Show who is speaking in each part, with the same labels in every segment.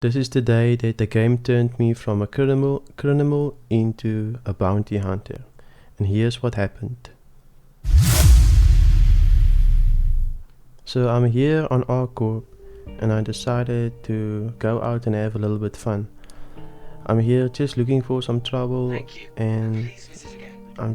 Speaker 1: This is the day that the game turned me from a criminal into a bounty hunter. And here's what happened. So I'm here on R-Corp and I decided to go out and have a little bit fun. I'm here just looking for some trouble and I'm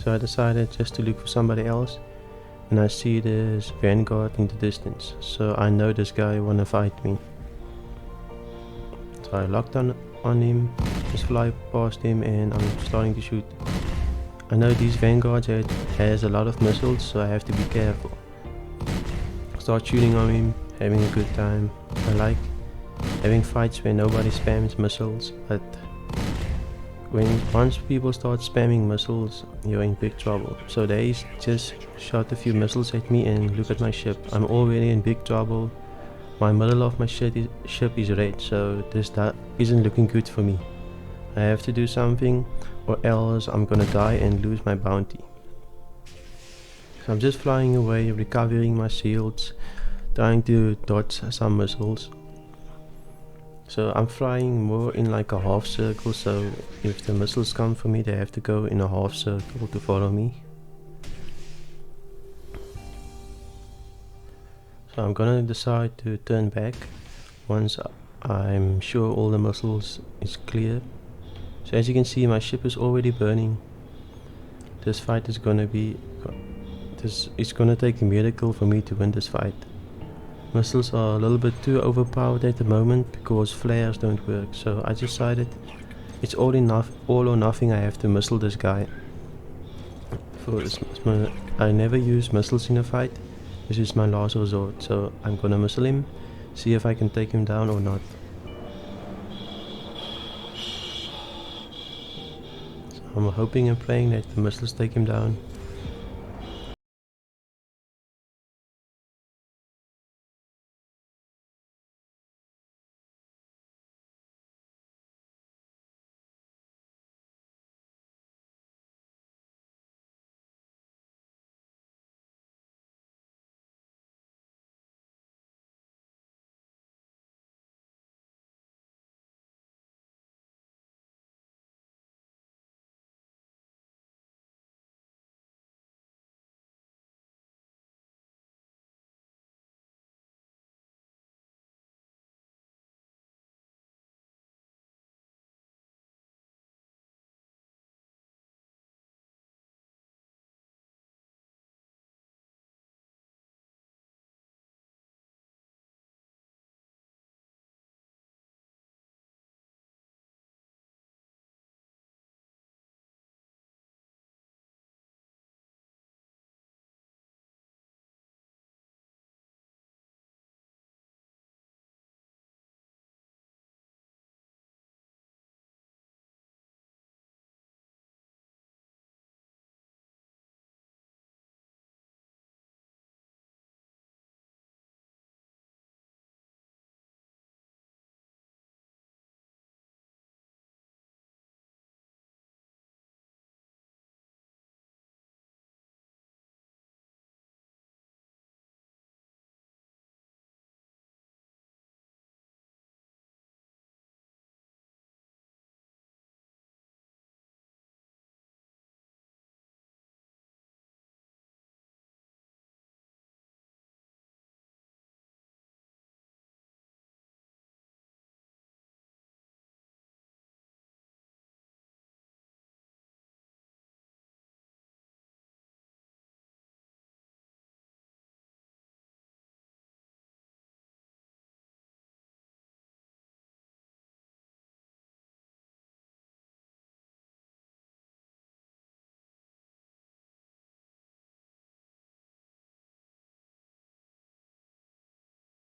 Speaker 1: So I decided just to look for somebody else, and I see this vanguard in the distance. So I know this guy wanna fight me. So I locked on him, just fly past him, and I'm starting to shoot. I know these vanguards has a lot of missiles, so I have to be careful. Start shooting on him, having a good time. I like having fights where nobody spams missiles, but once people start spamming missiles, you're in big trouble. So they just shot a few missiles at me, and look at my ship. I'm already in big trouble. My middle of my ship is red, so this isn't looking good for me. I have to do something, or else I'm gonna die and lose my bounty. So I'm just flying away, recovering my shields, trying to dodge some missiles. So I'm flying more in like a half circle, so if the missiles come for me, they have to go in a half circle to follow me. So I'm gonna decide to turn back once I'm sure all the missiles is clear. So as you can see, my ship is already burning. This fight is gonna be... it's gonna take a miracle for me to win this fight. Missiles are a little bit too overpowered at the moment because flares don't work, so I decided it's all or nothing. I have to missile this guy. I never use missiles in a fight. This is my last resort, so I'm gonna missile him, see if I can take him down or not. So I'm hoping and praying that the missiles take him down.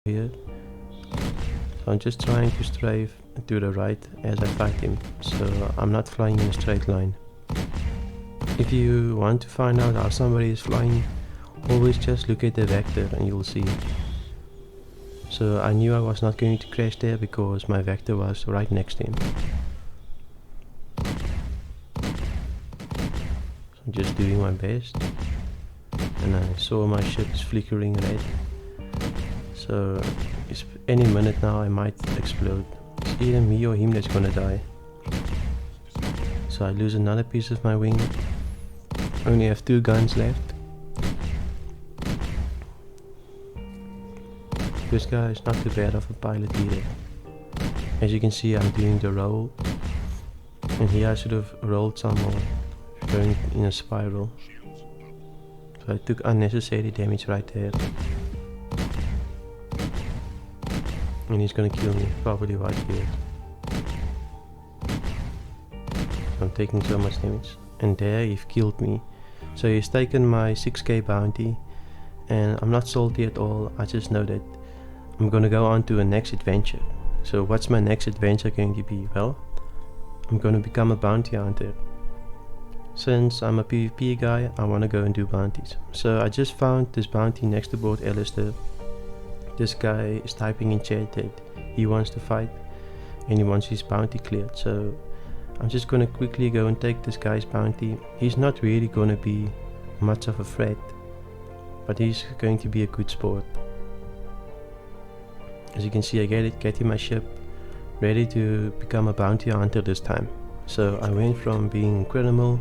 Speaker 1: here. So I'm just trying to strafe to the right as I fight him, so I'm not flying in a straight line. If you want to find out how somebody is flying, always just look at the vector and you'll see. So I knew I was not going to crash there because my vector was right next to him. So I'm just doing my best, and I saw my ship's flickering red. So it's any minute now I might explode. It's either me or him that's gonna die. So I lose another piece of my wing. Only have 2 guns left. This guy is not too bad of a pilot either. As you can see, I'm doing the roll, and here I should have rolled some more, going in a spiral. So I took unnecessary damage right there. And he's gonna kill me, probably right here. I'm taking so much damage. And there he's killed me. So he's taken my 6k bounty, and I'm not salty at all. I just know that I'm gonna go on to a next adventure. So what's my next adventure going to be? Well, I'm gonna become a bounty hunter. Since I'm a PvP guy, I wanna go and do bounties. So I just found this bounty next to board Alistair. This guy is typing in chat that he wants to fight and he wants his bounty cleared. So I'm just gonna quickly go and take this guy's bounty. He's not really gonna be much of a threat, but he's going to be a good sport. As you can see, I get in my ship, ready to become a bounty hunter this time. So I went from being a criminal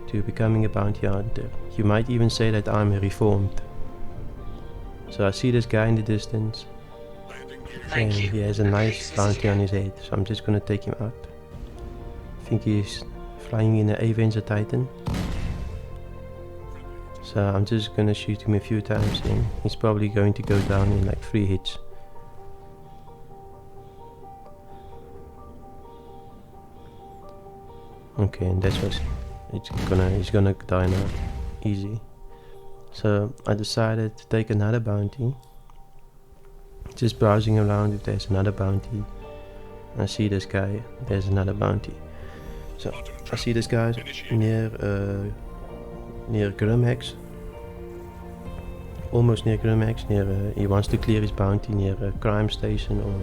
Speaker 1: to becoming a bounty hunter. You might even say that I'm reformed. So I see this guy in the distance, and he has a nice bounty on his head, so I'm just gonna take him out. I think he's flying in an Avenger Titan. So I'm just gonna shoot him a few times and he's probably going to go down in like 3 hits. Okay, and that's what he's gonna die now. Easy. So I decided to take another bounty. Just browsing around if there's another bounty. I see this guy, there's another bounty. So I see this guy near GrimHex. Almost near GrimHex, he wants to clear his bounty near a crime station or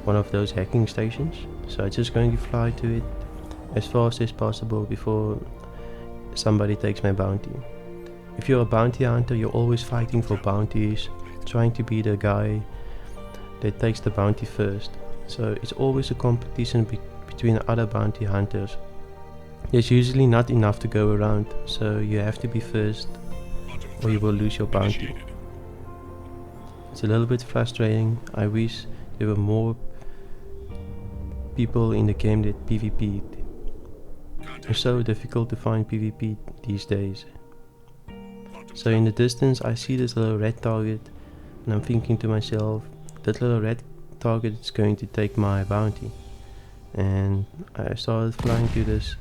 Speaker 1: one of those hacking stations. So I'm just going to fly to it as fast as possible before somebody takes my bounty. If you're a bounty hunter, you're always fighting for bounties, trying to be the guy that takes the bounty first. So it's always a competition between other bounty hunters. There's usually not enough to go around, so you have to be first or you will lose your bounty. It's a little bit frustrating. I wish there were more people in the game that PvP'd. It's so difficult to find PvP these days. So in the distance I see this little red target and I'm thinking to myself, that little red target is going to take my bounty. And I started flying to this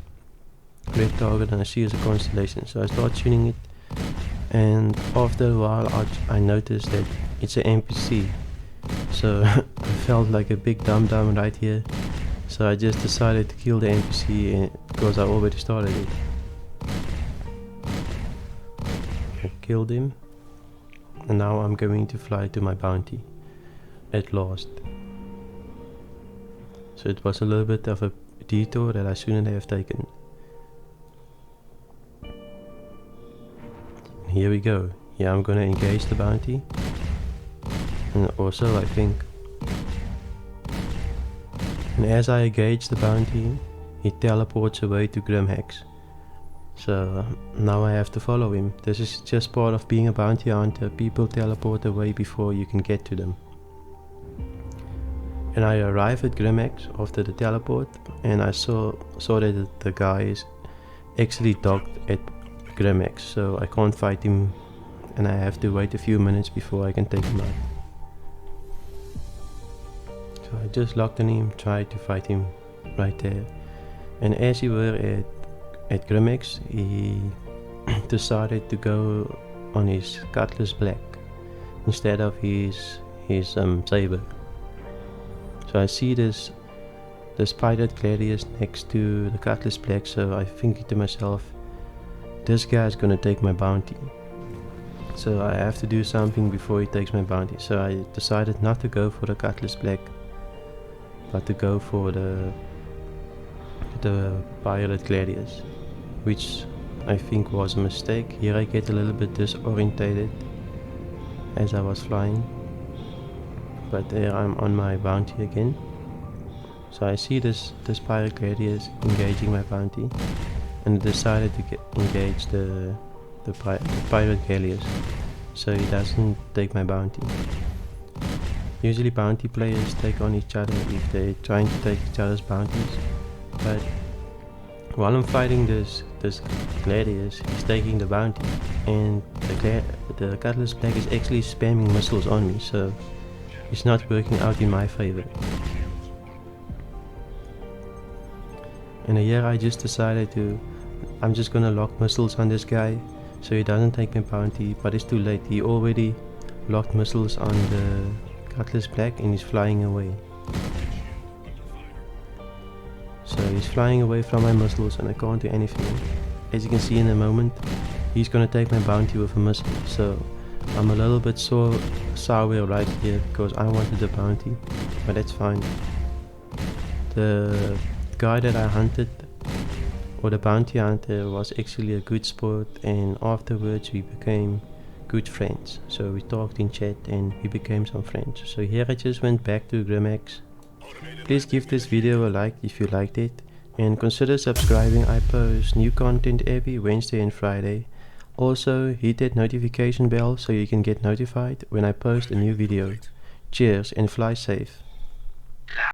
Speaker 1: red target and I see it's a constellation, so I start shooting it, and after a while I noticed that it's an NPC. So I felt like a big dum-dum right here, so I just decided to kill the NPC because I already started it. I killed him, and now I'm going to fly to my bounty at last. So it was a little bit of a detour that I shouldn't have taken. Here we go. Yeah, I'm gonna engage the bounty. And also I think, and as I engage the bounty, he teleports away to GrimHex. So now I have to follow him. This is just part of being a bounty hunter. People teleport away before you can get to them. And I arrive at GrimHex after the teleport, and I saw that the guy is actually docked at GrimHex, so I can't fight him and I have to wait a few minutes before I can take him out. So I just locked on him, tried to fight him right there, and as we were at GrimHex, he decided to go on his Cutlass Black, instead of his saber. So I see this pirate gladius next to the cutlass black, so I think to myself, this guy's gonna take my bounty. So I have to do something before he takes my bounty. So I decided not to go for the cutlass black, but to go for the pirate gladius, which I think was a mistake. Here I get a little bit disorientated as I was flying, but there I'm on my bounty again. So I see this pirate gladius engaging my bounty, and I decided to engage the pirate gladius, so he doesn't take my bounty. Usually bounty players take on each other if they're trying to take each other's bounties, but while I'm fighting this gladius, he's taking the bounty, and the cutlass black is actually spamming missiles on me, so it's not working out in my favor. And here I just decided I'm just gonna lock missiles on this guy so he doesn't take my bounty, but it's too late. He already locked missiles on the cutlass black and he's flying away. So he's flying away from my missiles and I can't do anything. As you can see in a moment, he's gonna take my bounty with a missile. So I'm a little bit sour right here because I wanted the bounty, but that's fine. The guy that I hunted, or the bounty hunter, was actually a good sport, and afterwards we became good friends. So we talked in chat and we became some friends. So here I just went back to GrimHex. Please give this video a like if you liked it, and consider subscribing. I post new content every Wednesday and Friday. Also hit that notification bell so you can get notified when I post a new video. Cheers and fly safe.